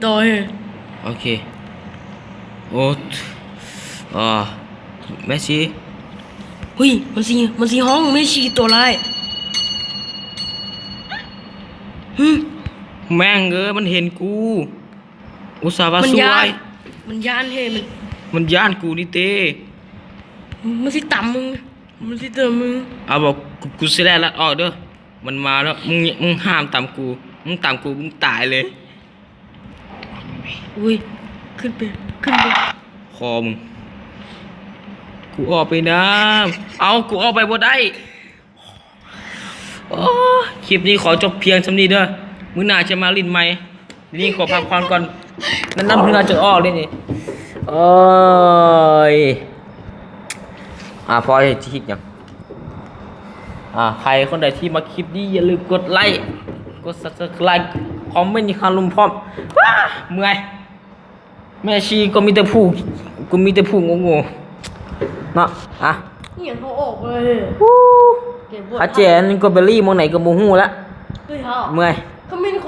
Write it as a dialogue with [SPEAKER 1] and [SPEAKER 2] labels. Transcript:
[SPEAKER 1] ต่อเฮ้ย
[SPEAKER 2] โอเคโอ้อ่าแม่ชี
[SPEAKER 1] เฮ้ยมันสีห้องไม่ชีตัวไร
[SPEAKER 2] แม่งมันเห็นกูอุตส่าห์ว่า
[SPEAKER 1] มัน
[SPEAKER 2] สว
[SPEAKER 1] ยาน
[SPEAKER 2] ย
[SPEAKER 1] มันยานเฮ้ย
[SPEAKER 2] มันย่านกูนี่เต้
[SPEAKER 1] มันสิต่ำมึงมันสิเติมมึง
[SPEAKER 2] เอาบอกกูสิได้ละออกเด้อมันมาแล้วมึงห้ามตามกูมึงตามกูมึงตายเลย
[SPEAKER 1] อุ้ยขึ้นไป
[SPEAKER 2] คอมึงกูออกไปนะเอากูออกไปบ่ได้โอ้คลิปนี้ขอจบเพียงเท่านี้เด้อมื้อหน้าจะมาลิ้นใหม่นี่ขอพักผ่อนก่อนนั่นน้ำมื้อหน้าจะออกเลยนี่โอ้ยพอจะคิดยังใครคนใดที่มาคลิปนี้อย่าลืมกดไลค์กด Subscribe คอมเมนต์คารุมพร้อมเมื่อยแม่ชีก็มีแต่ผู้งงๆเนาะ
[SPEAKER 1] เหียนเขาออกเลย
[SPEAKER 2] อาเจนก็เบลลี่มองไหนก็มูฮู้แล้ว
[SPEAKER 1] เฮ้ยเขา
[SPEAKER 2] เมื่อย
[SPEAKER 1] เขาไม่ขอ